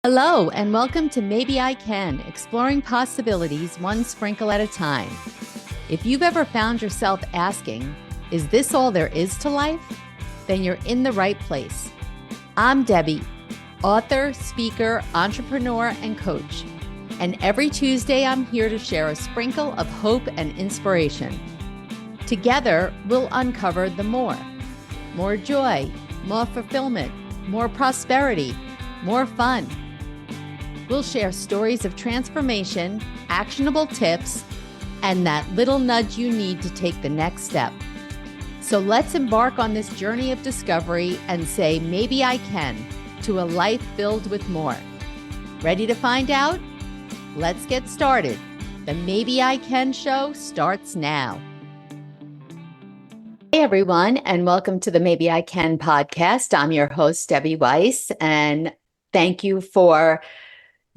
Hello, and welcome to Maybe I Can, exploring possibilities one sprinkle at a time. If you've ever found yourself asking, is this all there is to life? Then you're in the right place. I'm Debbie, author, speaker, entrepreneur, and coach. And every Tuesday, I'm here to share a sprinkle of hope and inspiration. Together, we'll uncover the more joy, more fulfillment, more prosperity, more fun. We'll share stories of transformation, actionable tips, and that little nudge you need to take the next step. So let's embark on this journey of discovery and say, maybe I can, to a life filled with more. Ready to find out? Let's get started. The Maybe I Can show starts now. Hey everyone, and welcome to the Maybe I Can podcast. I'm your host, Debbie Weiss, and thank you for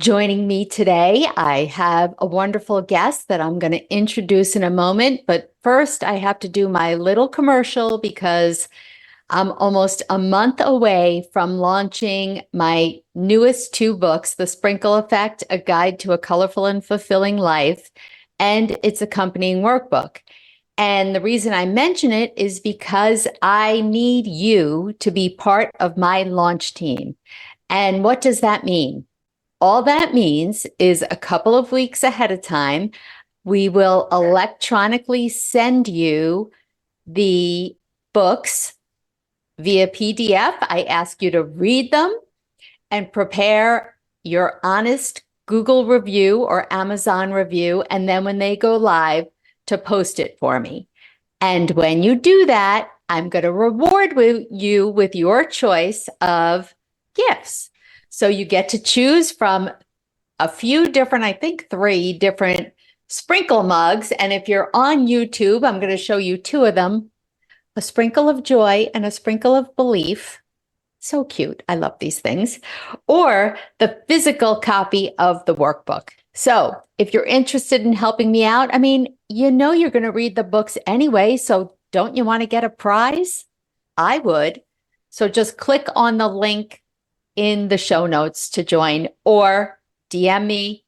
joining me today. I have a wonderful guest that I'm going to introduce in a moment, but first I have to do my little commercial because I'm almost a month away from launching my newest two books, The Sprinkle Effect, A Guide to a Colorful and Fulfilling Life, and its accompanying workbook. And the reason I mention it is because I need you to be part of my launch team. And what does that mean? All that means is a couple of weeks ahead of time, we will electronically send you the books via PDF. I ask you to read them and prepare your honest Google review or Amazon review. And then when they go live, to post it for me. And when you do that, I'm going to reward you with your choice of gifts. So you get to choose from a few different, I think 3 different sprinkle mugs. And if you're on YouTube, I'm going to show you 2 of them, a sprinkle of joy and a sprinkle of belief. So cute. I love these things. Or the physical copy of the workbook. So if you're interested in helping me out, I mean, you know you're going to read the books anyway, so don't you want to get a prize? I would. So just click on the link in the show notes to join, or DM me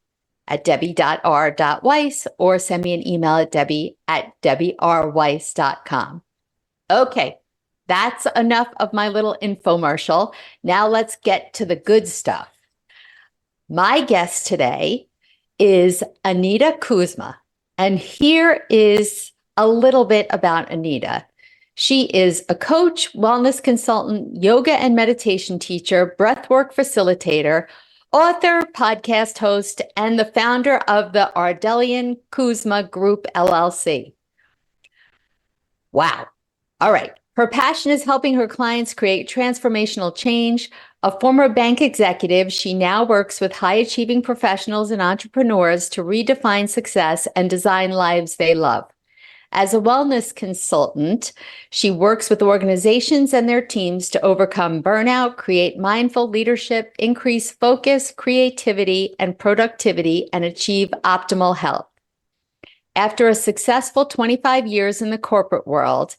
at debbie.r.weiss, or send me an email at debbie@debbierweiss.com. Okay, that's enough of my little infomercial. Now let's get to the good stuff. My guest today is Aneta Kuzma, and here is a little bit about Aneta. She is a coach, wellness consultant, yoga and meditation teacher, breathwork facilitator, author, podcast host, and the founder of the Ardelian Kuzma Group, LLC. Wow. All right. Her passion is helping her clients create transformational change. A former bank executive, she now works with high-achieving professionals and entrepreneurs to redefine success and design lives they love. As a wellness consultant, she works with organizations and their teams to overcome burnout, create mindful leadership, increase focus, creativity, and productivity, and achieve optimal health. After a successful 25 years in the corporate world,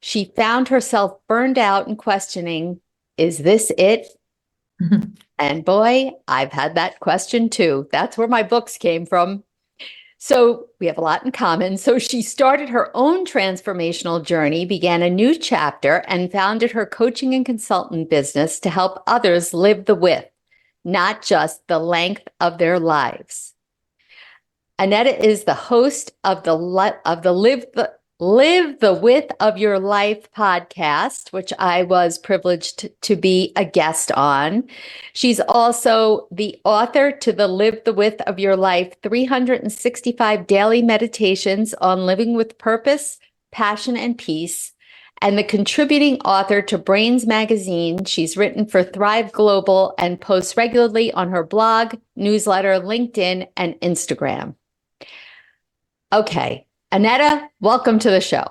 she found herself burned out and questioning, is this it? And boy, I've had that question too. That's where my books came from. So we have a lot in common. So she started her own transformational journey, began a new chapter, and founded her coaching and consultant business to help others live the width, not just the length of their lives. Aneta is the host of the Live the Width of Your Life podcast, which I was privileged to be a guest on. She's also the author to the Live the Width of Your Life 365 Daily Meditations on Living with Purpose, Passion, and Peace, and the contributing author to Brains Magazine. She's written for Thrive Global and posts regularly on her blog, newsletter, LinkedIn, and Instagram. Okay. Aneta, welcome to the show.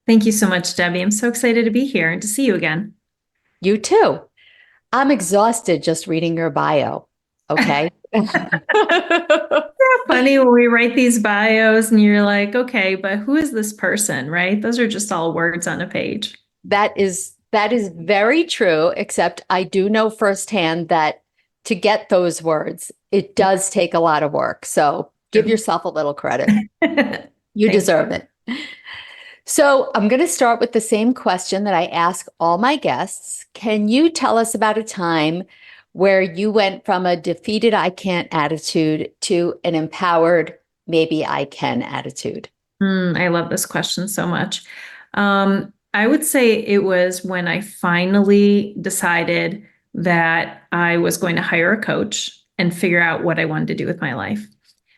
Thank you so much, Debbie. I'm so excited to be here and to see you again. You too. I'm exhausted just reading your bio. Okay. Funny when we write these bios and you're like, okay, but who is this person, right? Those are just all words on a page. That is very true, except I do know firsthand that to get those words, it does take a lot of work. So give yourself a little credit. You deserve it. So I'm going to start with the same question that I ask all my guests. Can you tell us about a time where you went from a defeated I can't attitude to an empowered maybe I can attitude? I love this question so much. I would say it was when I finally decided that I was going to hire a coach and figure out what I wanted to do with my life.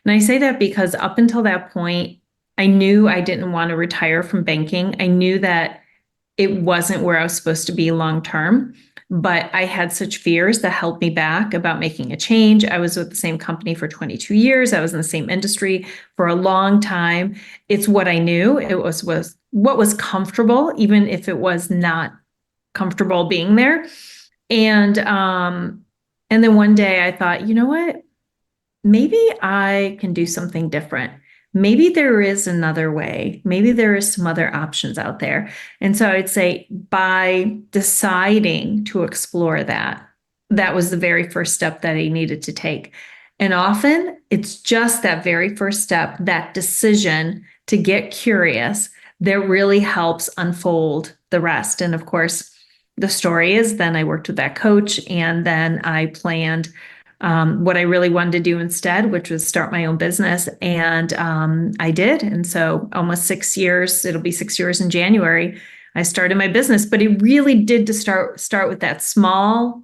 And I say that because up until that point, I knew I didn't want to retire from banking. I knew that it wasn't where I was supposed to be long term, but I had such fears that held me back about making a change. I was with the same company for 22 years. I was in the same industry for a long time. It's what I knew. It was what was comfortable, even if it was not comfortable being there. And then one day I thought, you know what? Maybe I can do something different. Maybe there is another way. Maybe there is some other options out there. And so I'd say by deciding to explore that, that was the very first step that I needed to take. And often it's just that very first step, that decision to get curious, that really helps unfold the rest. And of course, the story is then I worked with that coach and then I planned what I really wanted to do instead, which was start my own business. And I did. And so almost 6 years, it'll be 6 years in January, I started my business. But it really did to start with that small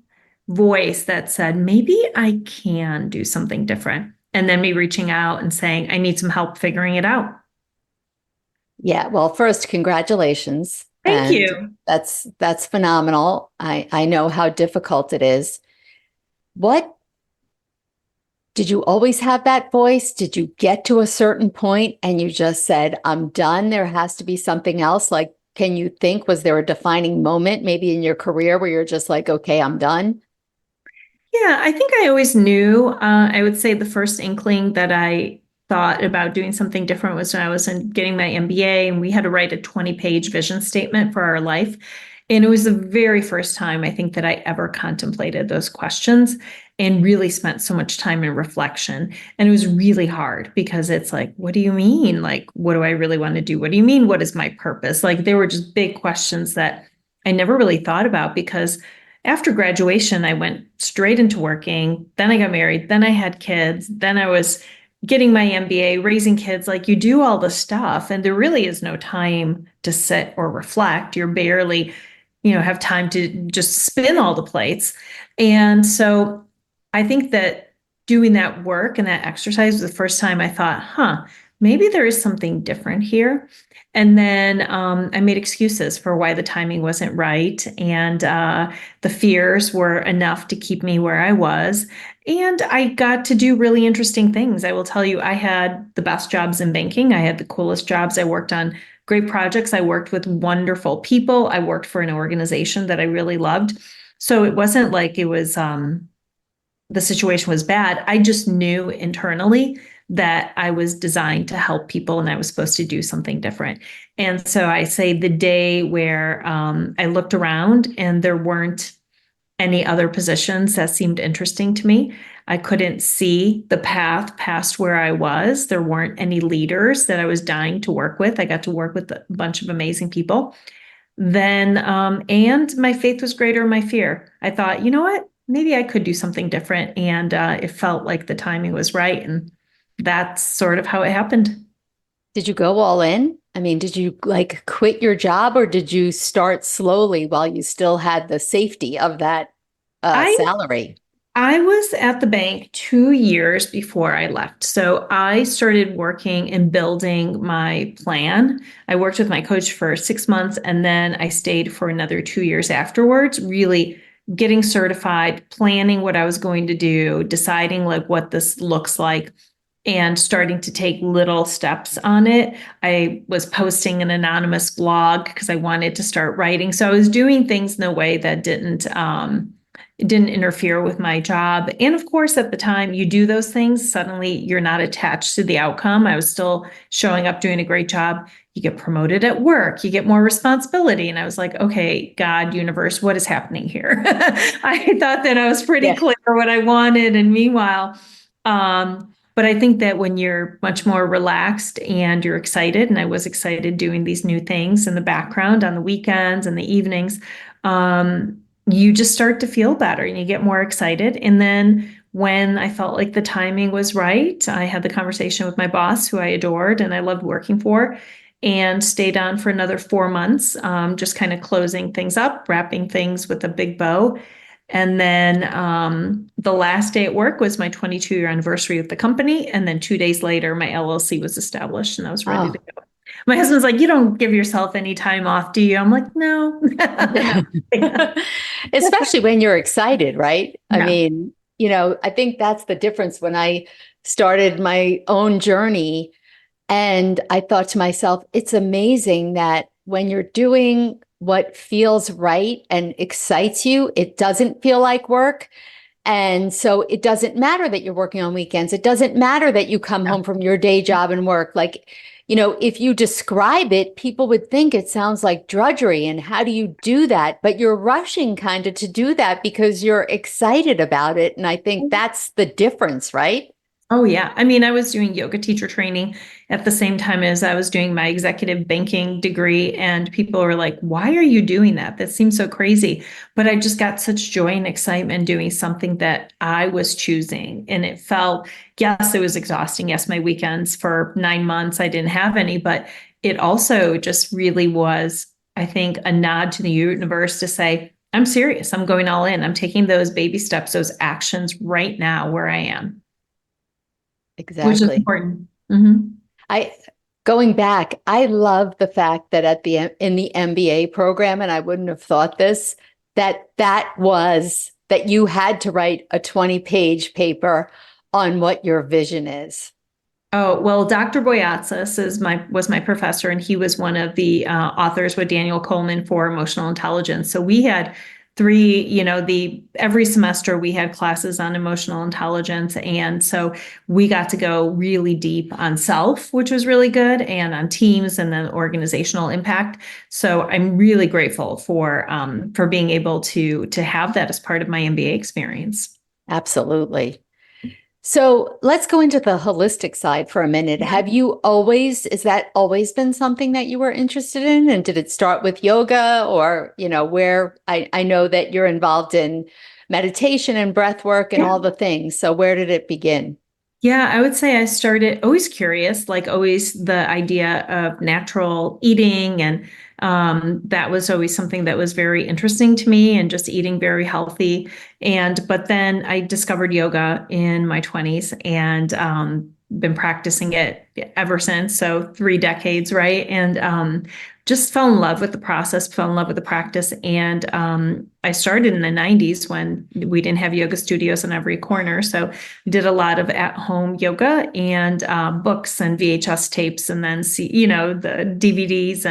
voice that said, maybe I can do something different. And then me reaching out and saying, I need some help figuring it out. Yeah. Well, first, congratulations. Thank you. That's phenomenal. I know how difficult it is. What did you always have that voice? Did you get to a certain point and you just said, I'm done? There has to be something else. Like, can you think, was there a defining moment maybe in your career where you're just like, okay, I'm done? Yeah, I think I always knew. I would say the first inkling that I thought about doing something different was when I was getting my MBA, and we had to write a 20-page vision statement for our life. And it was the very first time I think that I ever contemplated those questions and really spent so much time in reflection. And it was really hard because it's like, what do you mean? Like, what do I really want to do? What do you mean? What is my purpose? Like, there were just big questions that I never really thought about because after graduation, I went straight into working. Then I got married. Then I had kids. Then I was getting my MBA, raising kids. Like, you do all the stuff and there really is no time to sit or reflect. You're barely, have time to just spin all the plates. And so I think that doing that work and that exercise was the first time I thought, maybe there is something different here. And then I made excuses for why the timing wasn't right. And the fears were enough to keep me where I was. And I got to do really interesting things. I will tell you, I had the best jobs in banking. I had the coolest jobs. I worked on great projects. I worked with wonderful people. I worked for an organization that I really loved. So it wasn't like it was the situation was bad. I just knew internally that I was designed to help people and I was supposed to do something different. And so I say the day where I looked around and there weren't any other positions that seemed interesting to me. I couldn't see the path past where I was. There weren't any leaders that I was dying to work with. I got to work with a bunch of amazing people. Then, and my faith was greater than my fear. I thought, you know what? Maybe I could do something different. And it felt like the timing was right. And that's sort of how it happened. Did you go all in? I mean, did you like quit your job or did you start slowly while you still had the safety of that salary? I was at the bank 2 years before I left. So I started working and building my plan. I worked with my coach for 6 months and then I stayed for another 2 years afterwards, really getting certified, planning what I was going to do, deciding like what this looks like, and starting to take little steps on it. I was posting an anonymous blog because I wanted to start writing. So I was doing things in a way that didn't interfere with my job. And of course, at the time you do those things, suddenly you're not attached to the outcome. I was still showing up, doing a great job. you get promoted at work, you get more responsibility. And I was like, okay, God, universe, what is happening here? I thought that I was pretty clear what I wanted. And meanwhile, but I think that when you're much more relaxed and you're excited, and I was excited doing these new things in the background on the weekends and the evenings, you just start to feel better and you get more excited. And then when I felt like the timing was right, I had the conversation with my boss, who I adored and I loved working for, and stayed on for another 4 months, just kind of closing things up, wrapping things with a big bow. And then the last day at work was my 22-year anniversary with the company. And then 2 days later, my LLC was established and I was ready to go. My husband's like, you don't give yourself any time off, do you? I'm like, no. No. Especially when you're excited, right? Yeah. I mean, I think that's the difference. When I started my own journey, and I thought to myself, it's amazing that when you're doing what feels right and excites you, it doesn't feel like work. And so it doesn't matter that you're working on weekends. It doesn't matter that you come home from your day job and work. Like, if you describe it, people would think it sounds like drudgery. And how do you do that? But you're rushing kind of to do that because you're excited about it. And I think that's the difference, right? Oh, yeah. I mean, I was doing yoga teacher training at the same time as I was doing my executive banking degree. And people were like, why are you doing that? That seems so crazy. But I just got such joy and excitement doing something that I was choosing. And it felt, yes, it was exhausting. Yes, my weekends for 9 months, I didn't have any, but it also just really was, I think, a nod to the universe to say, I'm serious. I'm going all in. I'm taking those baby steps, those actions right now where I am. Exactly. Which is important. Mm-hmm. Going back, I love the fact that in the MBA program, and I wouldn't have thought this, that you had to write a 20-page paper on what your vision is. Oh, well, Dr. Boyatzis was my professor, and he was one of the authors with Daniel Coleman for emotional intelligence. So we had every semester we had classes on emotional intelligence. And so we got to go really deep on self, which was really good, and on teams and then organizational impact. So I'm really grateful for being able to have that as part of my MBA experience. Absolutely. So let's go into the holistic side for a minute. Has that always been something that you were interested in? And did it start with yoga, or, where I know that you're involved in meditation and breath work and all the things. So where did it begin? Yeah, I would say I started always curious, like always the idea of natural eating. And that was always something that was very interesting to me, and just eating very healthy. But then I discovered yoga in my 20s and been practicing it ever since. So 3 decades, right? And just fell in love with the process, fell in love with the practice. And I started in the 90s when we didn't have yoga studios in every corner. So I did a lot of at-home yoga and books and VHS tapes, and then the DVDs.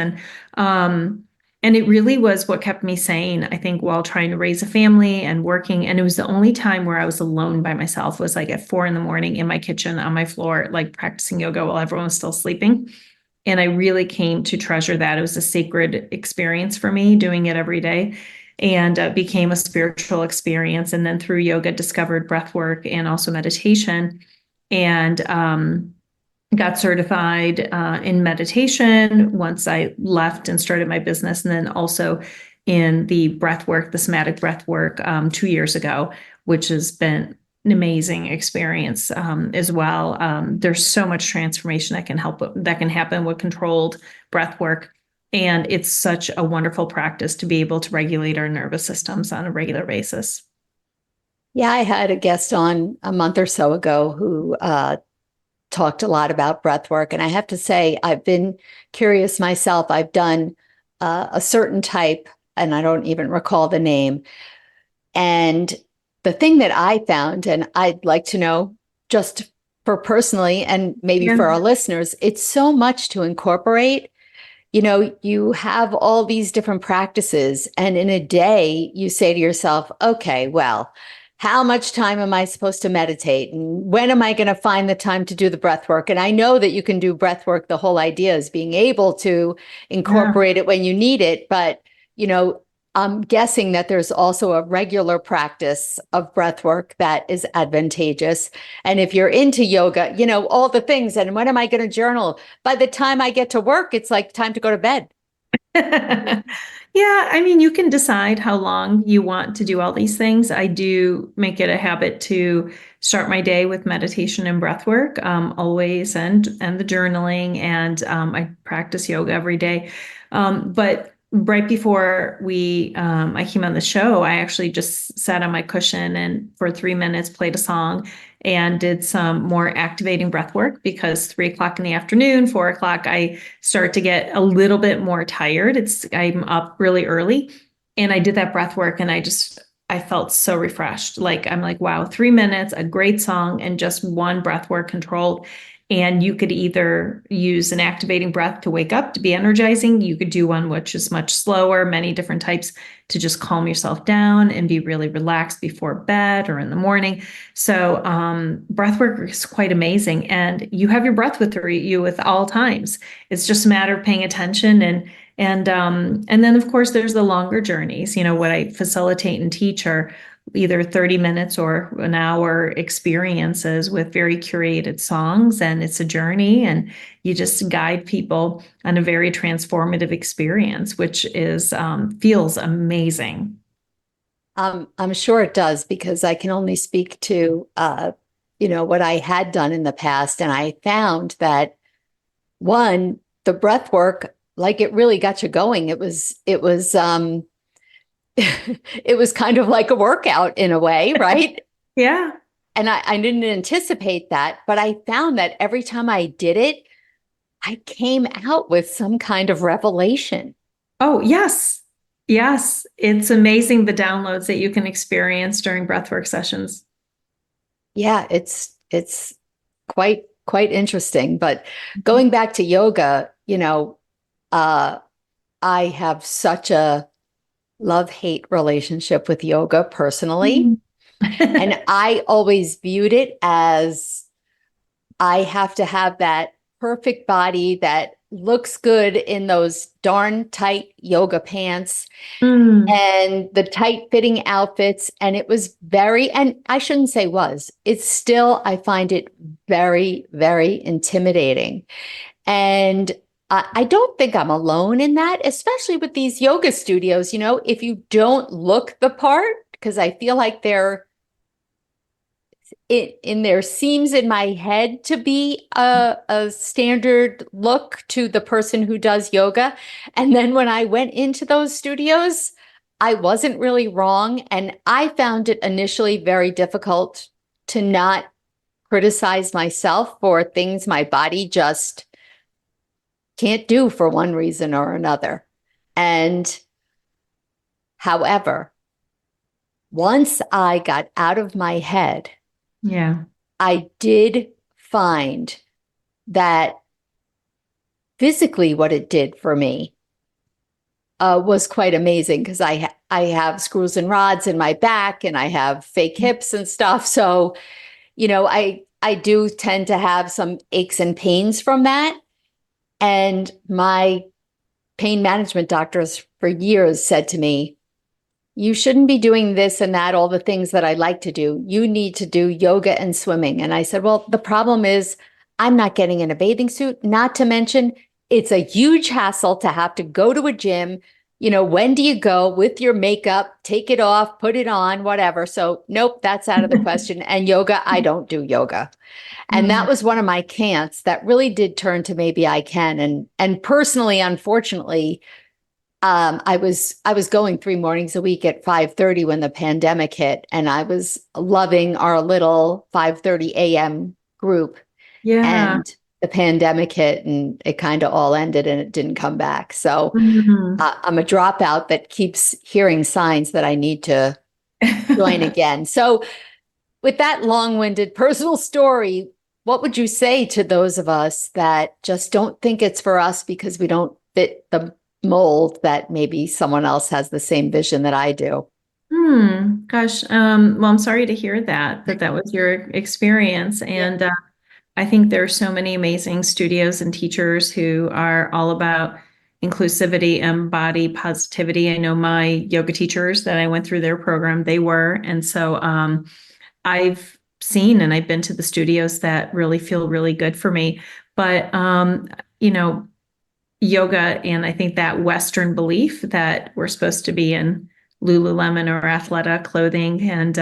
And it really was what kept me sane, I think, while trying to raise a family and working. And it was the only time where I was alone by myself, was like at 4 a.m. in my kitchen on my floor, like practicing yoga while everyone was still sleeping. And I really came to treasure that. It was a sacred experience for me, doing it every day, and became a spiritual experience. And then through yoga, discovered breath work and also meditation, and got certified in meditation once I left and started my business. And then also in the breath work, the somatic breath work 2 years ago, which has been an amazing experience as well. There's so much transformation that can happen with controlled breath work. And it's such a wonderful practice to be able to regulate our nervous systems on a regular basis. Yeah, I had a guest on a month or so ago who talked a lot about breath work. And I have to say, I've been curious myself. I've done a certain type, and I don't even recall the name. And the thing that I found, and I'd like to know just for personally, and maybe for our listeners, it's so much to incorporate. You have all these different practices, and in a day, you say to yourself, okay, well, how much time am I supposed to meditate? And when am I going to find the time to do the breath work? And I know that you can do breath work. The whole idea is being able to Yeah. incorporate it when you need it. But, I'm guessing that there's also a regular practice of breath work that is advantageous. And if you're into yoga, all the things. And when am I going to journal? By the time I get to work, it's like time to go to bed. Yeah, I mean, you can decide how long you want to do all these things. I do make it a habit to start my day with meditation and breath work, always, and the journaling, and I practice yoga every day. But right before I came on the show, I actually just sat on my cushion and for 3 minutes played a song and did some more activating breath work because 3 o'clock in the afternoon, 4 o'clock, I start to get a little bit more tired. I'm up really early, and I did that breath work, and I felt so refreshed. I'm like, wow, 3 minutes, a great song, and just one breath work controlled. And you could either use an activating breath to wake up, to be energizing. You could do one which is much slower, many different types to just calm yourself down and be really relaxed before bed or in the morning. So breath work is quite amazing. And you have your breath with you at all times. It's just a matter of paying attention and then of course there's the longer journeys. What I facilitate and teach are either 30 minutes or an hour experiences with very curated songs. And it's a journey, and you just guide people on a very transformative experience, which feels amazing. I'm sure it does, because I can only speak to, what I had done in the past. And I found that one, the breath work, like, it really got you going. It was kind of like a workout in a way, right? Yeah. And I didn't anticipate that, but I found that every time I did it, I came out with some kind of revelation. Oh, yes. Yes. It's amazing the downloads that you can experience during breathwork sessions. Yeah, it's quite interesting. But going back to yoga, uh, I have such a love-hate relationship with yoga personally. Mhm. And I always viewed it as I have to have that perfect body that looks good in those darn tight yoga pants Mm, and the tight fitting outfits. And it was and I shouldn't say was, it's still, I find it very, very intimidating. And I don't think I'm alone in that, especially with these yoga studios. If you don't look the part, because I feel like they're in there seems in my head to be a standard look to the person who does yoga. And then when I went into those studios, I wasn't really wrong. And I found it initially very difficult to not criticize myself for things my body just can't do for one reason or another. And however, once I got out of my head, yeah. I did find that physically what it did for me was quite amazing, because I have screws and rods in my back and I have fake hips and stuff. So, I do tend to have some aches and pains from that. And my pain management doctors for years said to me, you shouldn't be doing this and that, all the things that I like to do. You need to do yoga and swimming. And I said, well, the problem is I'm not getting in a bathing suit, not to mention it's a huge hassle to have to go to a gym. When do you go with your makeup, take it off, put it on, whatever. So nope, that's out of the question. And yoga, I don't do yoga. And that Mm, was one of my can'ts that really did turn to maybe I can. And personally, unfortunately, I was going 3 mornings a week at 5:30 when the pandemic hit, and I was loving our little 5:30 a.m. group. yeah. And the pandemic hit, and it kind of all ended, and it didn't come back. So Mhm. I'm a dropout that keeps hearing signs that I need to join again. So with that long-winded personal story, what would you say to those of us that just don't think it's for us because we don't fit the mold that maybe someone else has the same vision that I do? Gosh. Well, I'm sorry to hear that was your experience. Yeah. And I think there are so many amazing studios and teachers who are all about inclusivity and body positivity. I know my yoga teachers that I went through their program, they were. And so I've seen and I've been to the studios that really feel really good for me. But, you know, yoga and I think that Western belief that we're supposed to be in Lululemon or Athleta clothing. And,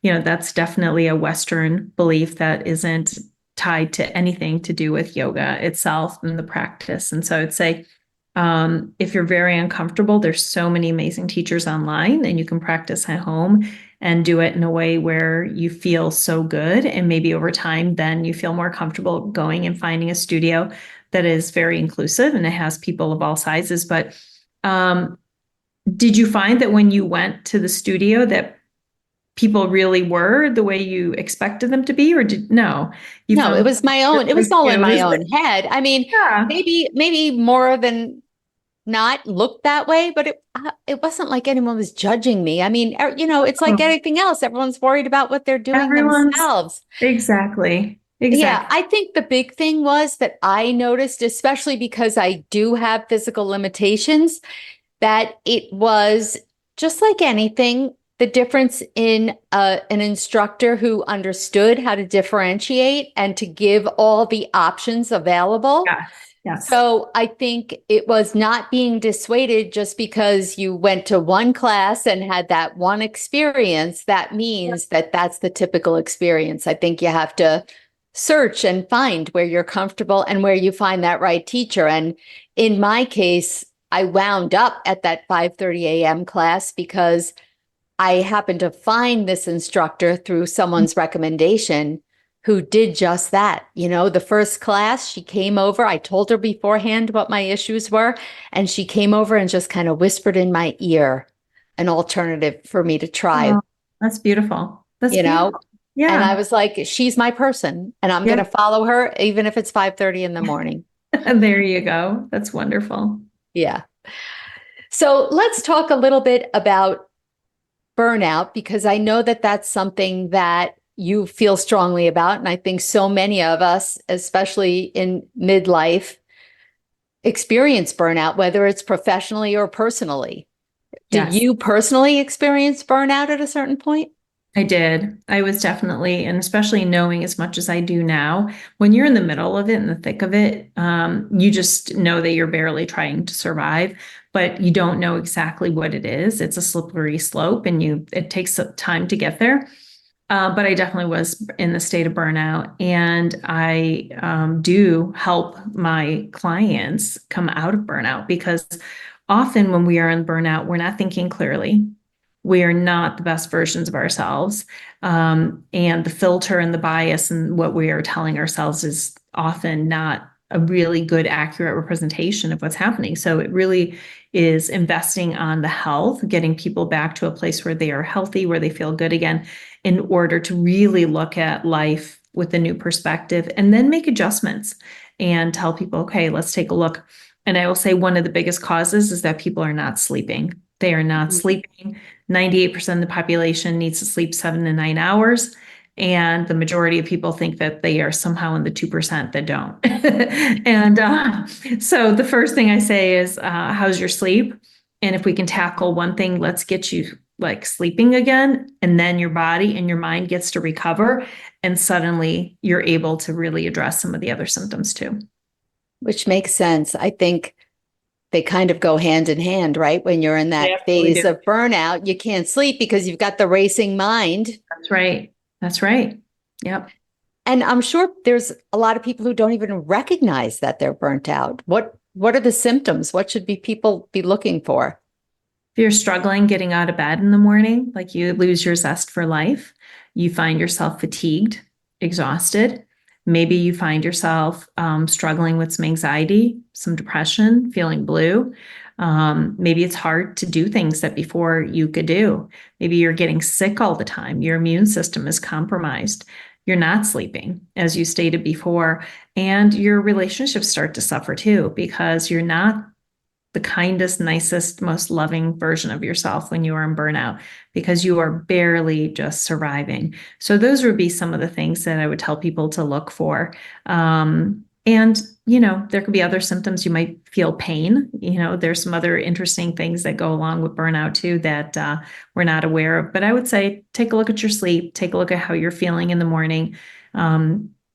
that's definitely a Western belief that isn't tied to anything to do with yoga itself and the practice. And so I'd say, if you're very uncomfortable, there's so many amazing teachers online and you can practice at home and do it in a way where you feel so good. And maybe over time, then you feel more comfortable going and finding a studio that is very inclusive and it has people of all sizes. But um, did you find that when you went to the studio that people really were the way you expected them to be, or no? You No, it found was my own. It was all in my own head. I mean, yeah. maybe more than not looked that way, but it wasn't like anyone was judging me. I mean, it's like Oh, anything else. Everyone's worried about what they're doing everyone's themselves. exactly. Yeah, Exactly. I think the big thing was that I noticed, especially because I do have physical limitations, that it was just like anything, the difference in an instructor who understood how to differentiate and to give all the options available. Yes. Yes. So I think it was not being dissuaded just because you went to one class and had that one experience. That means that that's the typical experience. I think you have to search and find where you're comfortable and where you find that right teacher. And in my case, I wound up at that 5:30 a.m. class because I happened to find this instructor through someone's recommendation who did just that. The first class, she came over. I told her beforehand what my issues were, and she came over and just kind of whispered in my ear an alternative for me to try, Oh, that's beautiful. That's you know? beautiful. And I Yeah. was like, she's my person, and I'm going Yeah. to follow her, even if it's 5:30 in the morning. There you go. That's wonderful. Yeah. So let's talk a little bit about burnout, because I know that that's something that you feel strongly about. And I think so many of us, especially in midlife, experience burnout, whether it's professionally or personally. Did Yes. you personally experience burnout at a certain point? I did. I was definitely, and especially knowing as much as I do now, when you're in the middle of it, in the thick of it, you just know that you're barely trying to survive, but you don't know exactly what it is. It's a slippery slope, and it takes some time to get there. But I definitely was in the state of burnout, and I do help my clients come out of burnout because often when we are in burnout, we're not thinking clearly. We are not the best versions of ourselves. And the filter and the bias and what we are telling ourselves is often not a really good, accurate representation of what's happening. So it really is investing on the health, getting people back to a place where they are healthy, where they feel good again, in order to really look at life with a new perspective and then make adjustments and tell people, okay, let's take a look. And I will say one of the biggest causes is that people are not sleeping. They are not sleeping. 98% of the population needs to sleep 7 to 9 hours. And the majority of people think that they are somehow in the 2% that don't. And so the first thing I say is, how's your sleep? And if we can tackle one thing, let's get you like sleeping again. And then your body and your mind gets to recover. And suddenly you're able to really address some of the other symptoms too. Which makes sense. I think they kind of go hand in hand, right? When you're in They that absolutely phase do. of burnout, you can't sleep because you've got the racing mind. That's right. That's right. Yep. And I'm sure there's a lot of people who don't even recognize that they're burnt out. What are the symptoms? What should people be looking for? If you're struggling getting out of bed in the morning, like you lose your zest for life, you find yourself fatigued, exhausted. Maybe you find yourself struggling with some anxiety, some depression, feeling blue. Maybe it's hard to do things that before you could do. Maybe you're getting sick all the time. Your immune system is compromised. You're not sleeping, as you stated before, and your relationships start to suffer too because you're not the kindest, nicest, most loving version of yourself when you are in burnout, because you are barely just surviving. So those would be some of the things that I would tell people to look for. And, there could be other symptoms. You might feel pain. There's some other interesting things that go along with burnout too that we're not aware of. But I would say, take a look at your sleep, take a look at how you're feeling in the morning,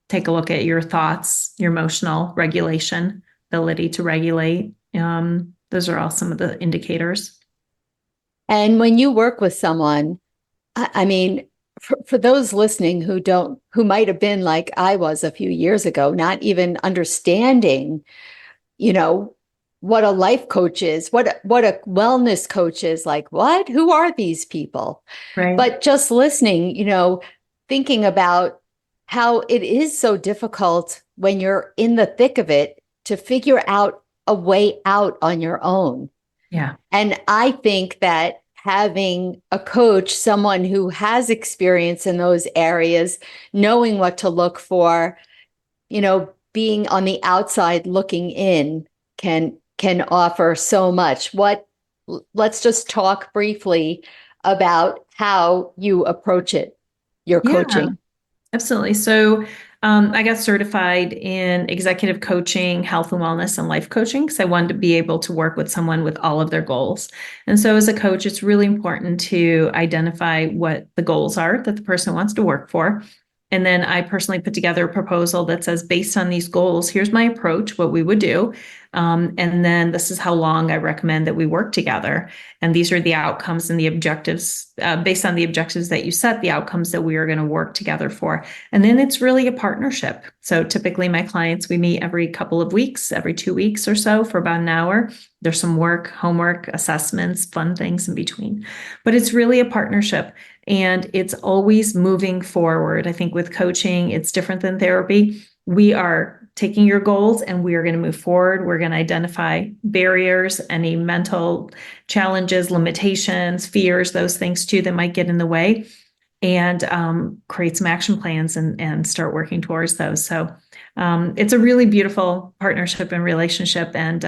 take a look at your thoughts, your emotional regulation, ability to regulate. Those are all some of the indicators. And when you work with someone, I mean, for those listening who might have been like I was a few years ago, not even understanding, what a life coach is, what a wellness coach is, like, what, who are these people? Right. But just listening, thinking about how it is so difficult when you're in the thick of it to figure out a way out on your own. Yeah. And I think that having a coach, someone who has experience in those areas, knowing what to look for, being on the outside looking in can offer so much. Let's just talk briefly about how you approach it, your coaching. Absolutely. So I got certified in executive coaching, health and wellness, and life coaching because I wanted to be able to work with someone with all of their goals. And so as a coach, it's really important to identify what the goals are that the person wants to work for. And then I personally put together a proposal that says, based on these goals, here's my approach, what we would do. And then this is how long I recommend that we work together. And these are the outcomes and the objectives, based on the objectives that you set, the outcomes that we are going to work together for. And then it's really a partnership. So typically my clients, we meet every couple of weeks, every 2 weeks or so for about an hour. There's some work, homework, assessments, fun things in between. But it's really a partnership. And it's always moving forward. I think with coaching, it's different than therapy. We are taking your goals and we are going to move forward. We're going to identify barriers, any mental challenges, limitations, fears, those things too that might get in the way, and create some action plans and start working towards those. So it's a really beautiful partnership and relationship. And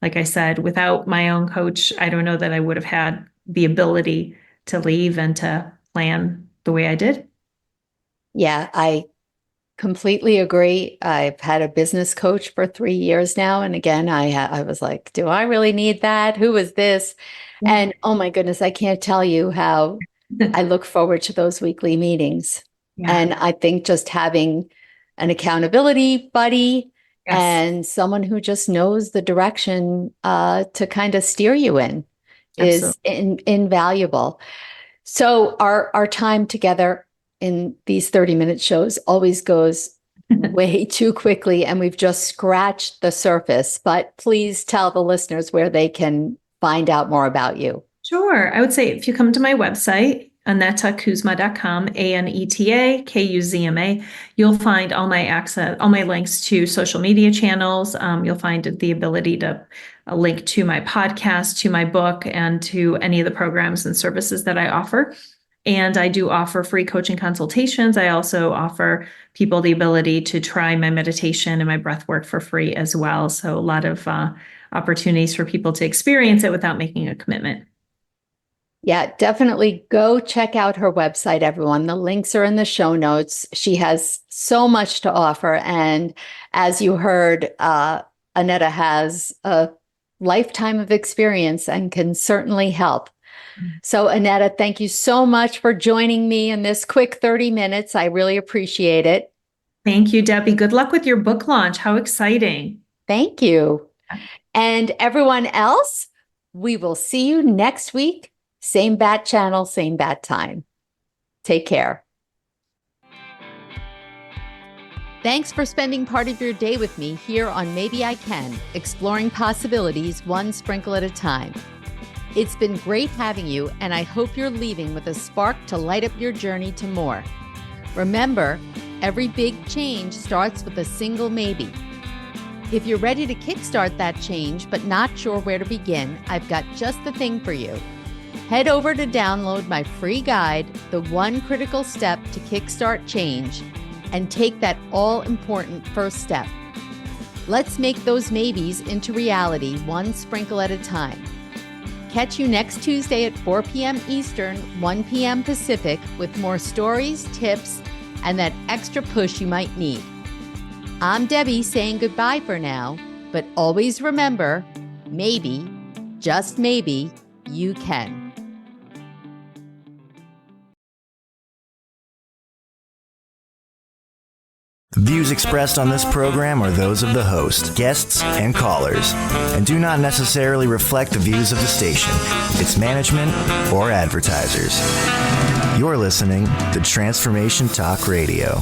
like I said, without my own coach, I don't know that I would have had the ability to leave and to plan the way I did. Yeah, I completely agree. I've had a business coach for 3 years now. And again, I was like, do I really need that? Who is this? Yeah. And oh my goodness, I can't tell you how I look forward to those weekly meetings. Yeah. And I think just having an accountability buddy and someone who just knows the direction to kind of steer you in is invaluable. So our time together in these 30-minute shows always goes way too quickly, and we've just scratched the surface. But please tell the listeners where they can find out more about you. Sure. I would say if you come to my website, AnetaKuzma.com, ANETA KUZMA, you'll find all my links to social media channels. You'll find the ability to link to my podcast, to my book, and to any of the programs and services that I offer. And I do offer free coaching consultations. I also offer people the ability to try my meditation and my breath work for free as well. So a lot of opportunities for people to experience it without making a commitment. Yeah, definitely go check out her website, everyone. The links are in the show notes. She has so much to offer. And as you heard, Aneta has a lifetime of experience and can certainly help. So Aneta, thank you so much for joining me in this quick 30 minutes. I really appreciate it. Thank you, Debbie. Good luck with your book launch. How exciting. Thank you. And everyone else, we will see you next week. Same bat channel, same bat time. Take care. Thanks for spending part of your day with me here on Maybe I Can, exploring possibilities one sprinkle at a time. It's been great having you, and I hope you're leaving with a spark to light up your journey to more. Remember, every big change starts with a single maybe. If you're ready to kickstart that change but not sure where to begin, I've got just the thing for you. Head over to download my free guide, The One Critical Step to Kickstart Change, and take that all-important first step. Let's make those maybes into reality, one sprinkle at a time. Catch you next Tuesday at 4 p.m. Eastern, 1 p.m. Pacific with more stories, tips, and that extra push you might need. I'm Debbie saying goodbye for now, but always remember, maybe, just maybe, you can. The views expressed on this program are those of the host, guests, and callers, and do not necessarily reflect the views of the station, its management, or advertisers. You're listening to Transformation Talk Radio.